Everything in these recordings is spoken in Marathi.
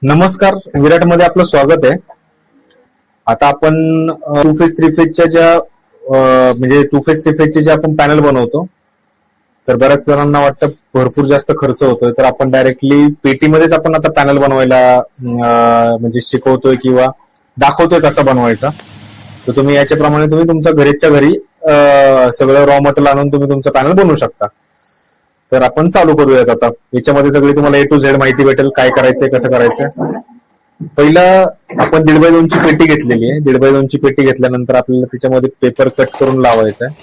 नमस्कार, विराट मध्ये आपलं स्वागत आहे. आता आपण टू फेज थ्री फेजच्या ज्या म्हणजे टू फेज थ्री फेजचे जे आपण पॅनल बनवतो, तर बऱ्याच जणांना वाटतं भरपूर जास्त खर्च होतोय, तर आपण डायरेक्टली पेटीमध्येच आपण आता पॅनल बनवायला म्हणजे शिकवतोय किंवा दाखवतोय कसा बनवायचा. तर तुम्ही याच्याप्रमाणे तुम्ही तुमच्या घरीच्या घरी सगळं रॉ मटेरियल आणून तुम्ही तुमचं पॅनल बनवू शकता. तर आपण चालू करूयात. आता याच्यामध्ये सगळी तुम्हाला A to Z माहिती भेटेल, काय करायचंय कसं करायचंय. पहिलं आपण 1.5x2 ची पेटी घेतलेली आहे. 1.5x2 ची पेटी घेतल्यानंतर आपल्याला त्याच्यामध्ये पेपर कट करून लावायचा आहे.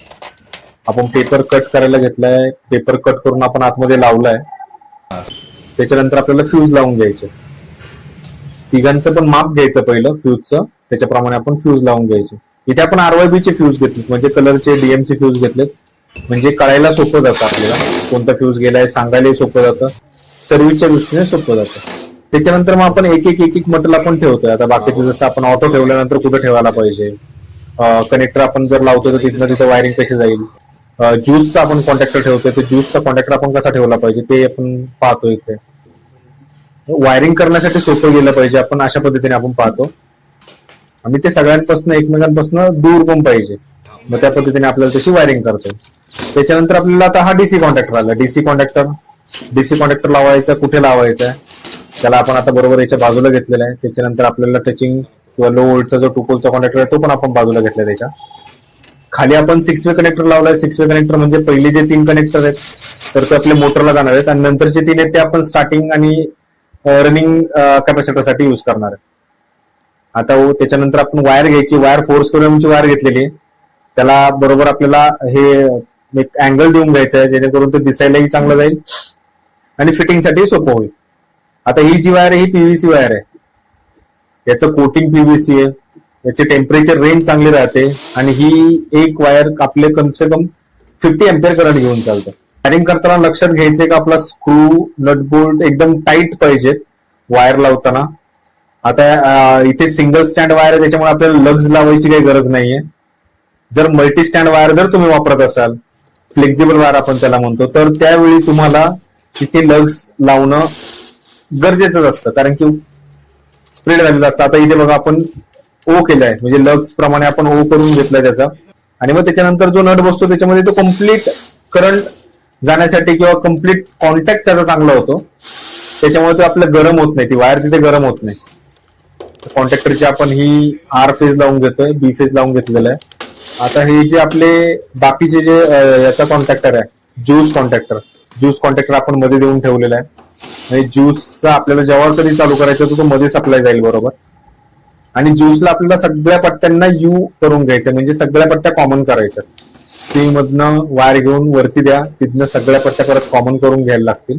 आपण पेपर कट करायला घेतलाय, पेपर कट करून आपण आतमध्ये लावलाय. त्याच्यानंतर आपल्याला फ्यूज लावून घ्यायचे. तिघांचं पण माप घ्यायचं पहिलं फ्यूजचं, त्याच्याप्रमाणे आपण फ्यूज लावून घ्यायचे. इथे आपण RYB चे फ्यूज घेतले, म्हणजे कलरचे DMC फ्यूज घेतलेत, म्हणजे कळायला सोपं जातं आपल्याला, कोणता फ्यूज गेलाय सांगायलाही सोपं जातं, सर्व्हिसच्या दृष्टीने सोपं जातं. त्याच्यानंतर मग आपण एक एक मटेरियल आपण ठेवतोय. आता बाकीचं जसं आपण ऑटो ठेवल्यानंतर कुठं ठेवायला पाहिजे, कनेक्टर आपण जर लावतोय तर तिथं वायरिंग कशी जाईल, ज्यूसचा आपण कॉन्टॅक्टर ठेवतोय तर ज्यूसचा कॉन्टॅक्टर आपण कसा ठेवला पाहिजे ते आपण पाहतो. इथे वायरिंग करण्यासाठी सोपं गेलं पाहिजे, आपण अशा पद्धतीने आपण पाहतो. आणि ते सगळ्यांपासून एकमेकांपासून दूर पण पाहिजे, मग त्या पद्धतीने आपल्याला तशी वायरिंग करतो. त्याच्यानंतर आपल्याला आता हा डीसी कॉन्टॅक्टर आला. डीसी कॉन्टॅक्टर लावायचा, कुठे लावायचा आहे त्याला आपण आता बरोबर याच्या बाजूला घेतलेला आहे. त्याच्यानंतर आपल्याला टचिंग किंवा लो व्होल्टचा जो 2 पोलचा कॉन्टॅक्टर आहे तो पण आपण बाजूला घेतला. त्याच्या खाली आपण 6 वे कनेक्टर लावलाय. 6 वे कनेक्टर म्हणजे पहिले जे 3 कनेक्टर आहेत तर ते आपले मोटरला जाणार आहेत, आणि नंतरचे 3 आहेत ते आपण स्टार्टिंग आणि रनिंग कॅपॅसिटरसाठी युज करणार आहे. आता त्याच्यानंतर आपण वायर घ्यायची. वायर 4 किलोमीटरची वायर घेतलेली आहे. त्याला बरोबर आपल्याला हे एक अँगल देऊन घ्यायचा आहे, जेणेकरून ते दिसायलाही चांगलं जाईल आणि फिटिंगसाठी सोपं होईल. आता ही जी वायर आहे ही PVC वायर आहे. याचं कोटिंग PVC आहे, याचे टेम्परेचर रेंज चांगली राहते, आणि ही एक वायर आपले कमसे कम 50 अँपिअर करंट घेऊन चालतं. वायरिंग करताना लक्षात घ्यायचंय की आपला स्क्रू नट बोल्ट एकदम टाईट पाहिजे वायर लावताना. आता इथे सिंगल स्टँड वायर आहे, त्याच्यामुळे आपल्याला लग्स लावायची काही गरज नाहीये. जर मल्टी स्टँड वायर जर तुम्ही वापरत असाल, फ्लेक्झिबल वायर आपण त्याला म्हणतो, तर त्यावेळी तुम्हाला इथे लग्स लावणं गरजेचंच असतं, कारण की स्प्रेड झालेलं असतं. आता इथे बघा आपण O केलाय, म्हणजे लग्स प्रमाणे आपण O करून घेतलाय त्याचा, आणि मग त्याच्यानंतर जो नट बसतो त्याच्यामध्ये तो कम्प्लीट करंट जाण्यासाठी किंवा कम्प्लीट कॉन्टॅक्ट त्याचा चांगला होतो, त्याच्यामुळे तो आपलं गरम होत नाही, ती वायर तिथे गरम होत नाही. कॉन्टॅक्टरची आपण ही R फेज लावून घेतोय, B फेज लावून घेतलेला आहे. आता हे जे आपले बाकीचे जे याचा कॉन्टॅक्टर आहे, ज्यूस कॉन्टॅक्टर आपण मध्ये देऊन ठेवलेला आहे. आणि ज्यूसचा आपल्याला जेव्हा कधी चालू करायचं तो मध्ये सप्लाय जाईल बरोबर. आणि ज्यूसला आपल्याला सगळ्या पट्ट्यांना U करून घ्यायचं, म्हणजे सगळ्या पट्ट्या कॉमन करायच्या. ती मधनं वायर घेऊन वरती द्या, तिथनं सगळ्या पट्ट्या परत कॉमन करून घ्यायला लागतील.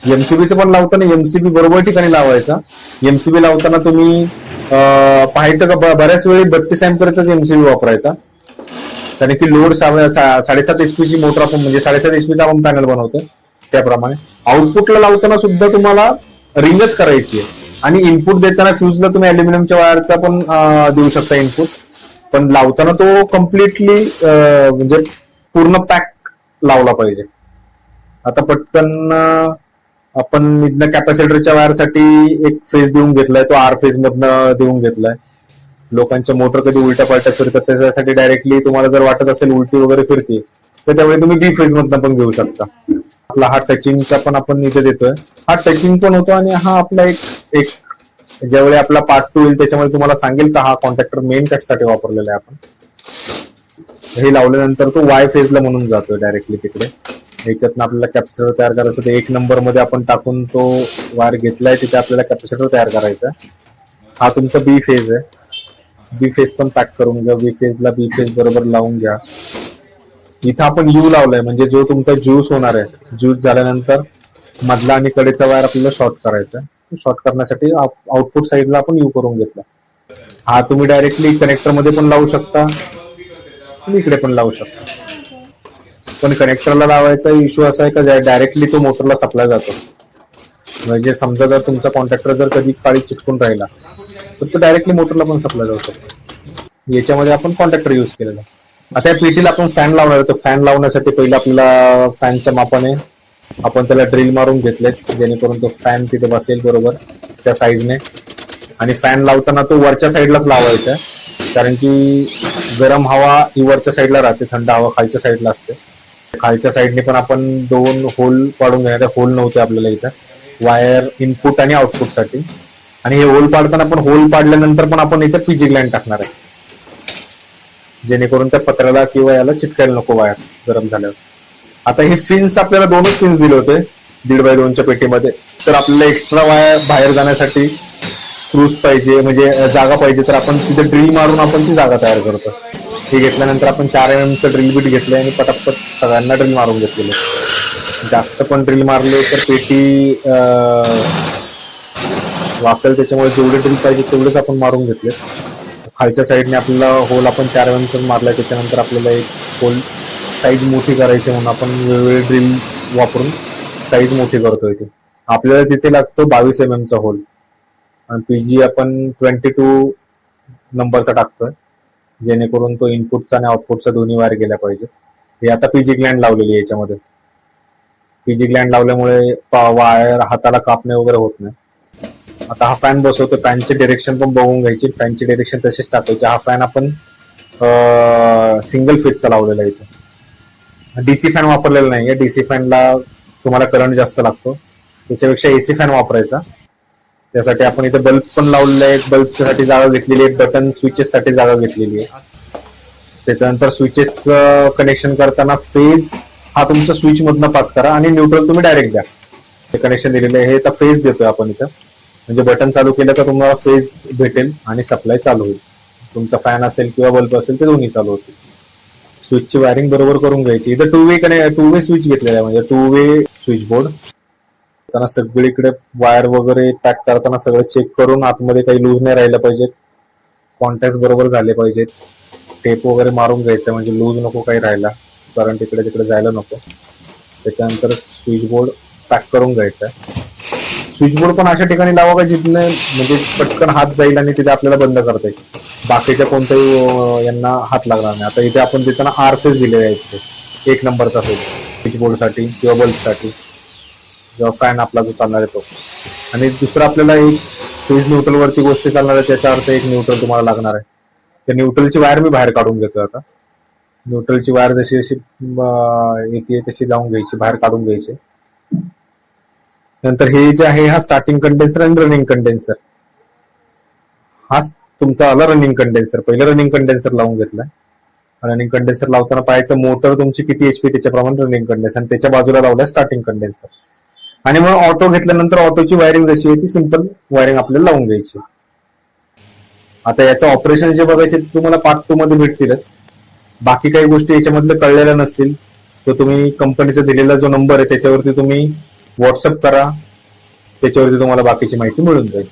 MCBचं पण लावताना MCB बरोबर ठिकाणी लावायचा. MCB लावताना तुम्ही पाहायचं का बऱ्याच वेळी 32 अँपिअरचाच MCB वापरायचा, कारण की लोड 7.5 HP ची मोटर आपण, म्हणजे 7.5 HP चा आपण पॅनल बनवतो त्याप्रमाणे. आउटपुटला लावताना सुद्धा तुम्हाला रिंगच करायची आहे, आणि इनपुट देताना फ्यूजला तुम्ही अल्युमिनियमच्या वायरचा पण देऊ शकता इनपुट, पण लावताना तो कम्प्लिटली म्हणजे पूर्ण पॅक लावला पाहिजे. आता पटकन आपण इथनं कॅपॅसिटरच्या वायरसाठी एक फेज देऊन घेतलाय, तो R फेज मधनं देऊन घेतलाय. लोकांच्या मोटर कधी उलट्या पालट्या फिरतात, त्याच्यासाठी डायरेक्टली तुम्हाला जर वाटत असेल उलटी वगैरे फिरते, तर त्यावेळी तुम्ही B फेज मधनं पण घेऊ शकता. आपला हा टचिंगचा पण आपण इथे देतोय, हा टचिंग पण होतो, आणि हा आपला एक ज्यावेळी आपला पार्ट 2 येईल त्याच्यामध्ये तुम्हाला सांगेल का हा कॉन्टॅक्टर मेन कशासाठी वापरलेला आहे. आपण हे लावल्यानंतर तो Y फेजला म्हणून जातोय डायरेक्टली तिकडे. याच्यातनं आपल्याला कॅपॅसिटर तयार करायचं, ते 1 नंबर मध्ये आपण टाकून तो वायर घेतलाय, तिथे आपल्याला कॅपॅसिटर तयार करायचा. हा तुमचा B फेज आहे. B फेज पण पॅक करून घ्या. B फेज बरोबर लावून घ्या. इथं आपण U लावलाय, म्हणजे जो तुमचा ज्यूस होणार आहे, ज्यूस झाल्यानंतर मधला आणि कडेचा वायर आपल्याला शॉर्ट करायचा. शॉर्ट करण्यासाठी आउटपुट साईडला आपण U करून घेतला. हा तुम्ही डायरेक्टली कनेक्टर मध्ये पण लावू शकता, इकडे पण लावू शकता. पण कनेक्टरला लावायचा इश्यू असा आहे का डायरेक्टली तो मोटरला सप्लाय जातो, म्हणजे समजा जर तुमचा कॉन्टॅक्टर जर कधी काळी चिटकून राहिला तर तो डायरेक्टली मोटरला पण सप्लाय जाऊ शकतो. याच्यामध्ये आपण कॉन्टॅक्टर युज केलेला. आता या पेटीला आपण फॅन लावणार आहे, तर फॅन लावण्यासाठी पहिला आपल्याला फॅनच्या मापाने आपण त्याला ड्रिल मारून घेतलेत, जेणेकरून तो फॅन तिथे बसेल बरोबर त्या साईजने. आणि फॅन लावताना तो वरच्या साईडलाच लावायचा, कारण की गरम हवा ही वरच्या साईडला राहते, थंड हवा खालच्या साईडला असते. खालच्या साईडने पण आपण 2 होल पाडून घेणार. होल नव्हते आपल्याला इथं, वायर इनपुट आणि आउटपुट साठी. आणि हे होल पाडताना पण, होल पाडल्यानंतर पण आपण इथे पीजी ग्लँड टाकणार आहे, जेणेकरून त्या पत्र्याला किंवा याला चिटकायला नको वायर गरम झाल्यावर. आता हे फिन्स आपल्याला 2च फिन्स दिले होते 1.5x2च्या पेटीमध्ये. तर आपल्याला एक्स्ट्रा वायर बाहेर जाण्यासाठी स्क्रूज पाहिजे, म्हणजे जागा पाहिजे, तर आपण तिथे ड्रिल मारून आपण ती जागा तयार करतो. हे घेतल्यानंतर आपण 4 mm ड्रिल बीट घेतले आणि पटापट सगळ्यांना ड्रिल मारून घेतलेले. जास्त पण ड्रिल मारले तर पेटी वाकेल, त्याच्यामुळे जेवढे ड्रिल पाहिजे तेवढेच आपण मारून घेतले. खालच्या साईडने आपल्याला होल आपण 4 mm मारलाय. त्याच्यानंतर आपल्याला एक होल साईज मोठी करायची म्हणून आपण वेगवेगळे ड्रिल वापरून साईज मोठी करतोय. ते आपल्याला तिथे लागतो 22 mm होल, आणि पीजी आपण 22 नंबरचा टाकतोय, जेणेकरून तो इनपुटचा आणि आउटपुटचा दोन्ही वायर गेल्या पाहिजे. हे आता पीजी ग्लँड लावलेली आहे याच्यामध्ये. पीजी ग्लँड लावल्यामुळे वायर हाताला कापणे वगैरे होत नाही. आता हा फॅन बसवतो, फॅनचे डिरेक्शन पण बघून घ्यायची, फॅनची डिरेक्शन तशीच टाकायची. हा फॅन आपण सिंगल फेजचा लावलेला आहे इथे, डीसी फॅन वापरलेला नाहीये. डीसी फॅनला तुम्हाला करंट जास्त लागतो, त्याच्यापेक्षा एसी फॅन वापरायचा. त्यासाठी आपण इथे बल्ब पण लावलेला आहे, बल्बसाठी जागा घेतलेली आहे, बटन स्विचेस साठी जागा घेतलेली आहे. त्याच्यानंतर स्विचेस कनेक्शन करताना फेज हा तुमच्या स्विच मधनं पास करा आणि न्यूट्रल तुम्ही डायरेक्ट द्या. हे कनेक्शन दिलेलं आहे, हे आता फेज देतोय आपण इथं, म्हणजे बटन चालू केलं तर तुम्हाला फेज भेटेल आणि सप्लाय चालू होईल. तुमचा फॅन असेल किंवा बल्ब असेल ते दोन्ही चालू होतील. स्विचची वायरिंग बरोबर करून घ्यायची. इथं टू वे स्विच घेतलेला आहे, म्हणजे 2 वे स्विच बोर्ड. त्यांना सगळीकडे वायर वगैरे पॅक करताना सगळं चेक करून आतमध्ये काही लूज नाही राहिलं पाहिजे, कॉन्टॅक्ट बरोबर झाले पाहिजेत. टेप वगैरे मारून घ्यायचं, म्हणजे लूज नको काही राहिला, करंट इकडे तिकडे जायला नको. त्याच्यानंतर स्विच बोर्ड पॅक करून घ्यायचा. स्विच बोर्ड पण अशा ठिकाणी लावा का जिथले म्हणजे पटकन हात जाईल आणि तिथे आपल्याला बंद करता येईल, बाकीच्या कोणत्याही यांना हात लागणार नाही. आता इथे आपण देताना आर फेज दिलेले आहेत, 1 नंबरचा फेज स्विच बोर्डसाठी किंवा बल्बसाठी, जेव्हा फॅन आपला जो चालणार आहे तो. आणि दुसरं आपल्याला एक फेज न्यूट्रल वरती गोष्टी चालणार आहे, त्याचा अर्थ एक न्यूट्रल तुम्हाला लागणार आहे. त्या न्यूट्रलची वायर मी बाहेर काढून घेतोय. आता न्यूट्रलची वायर जशी जशी येते तशी लावून घ्यायची, बाहेर काढून घ्यायची. नंतर हे जे आहे हा स्टार्टिंग कंडेन्सर आणि रनिंग कंडेन्सर. हा तुमचा आला रनिंग कंडेन्सर. पहिलं रनिंग कंडेन्सर लावून घेतलाय. रनिंग कंडेन्सर लावताना पाहायचं मोटर तुमची किती एचपी त्याच्याप्रमाणे रनिंग कंडेन्सर, आणि त्याच्या बाजूला लावलाय स्टार्टिंग कंडेन्सर. आणि मग ऑटो घेतल्यानंतर ऑटोची वायरिंग जशी आहे ती सिंपल वायरिंग आपल्याला लावून घ्यायची. आता याचं ऑपरेशन जे बघायचे तुम्हाला पार्ट 2 मध्ये भेटतीलच. बाकी काही गोष्टी याच्यामधल्या कळलेल्या नसतील तर तुम्ही कंपनीचा दिलेला जो नंबर आहे त्याच्यावरती तुम्ही व्हॉट्सअप करा, त्याच्यावरती तुम्हाला बाकीची माहिती मिळून जाईल.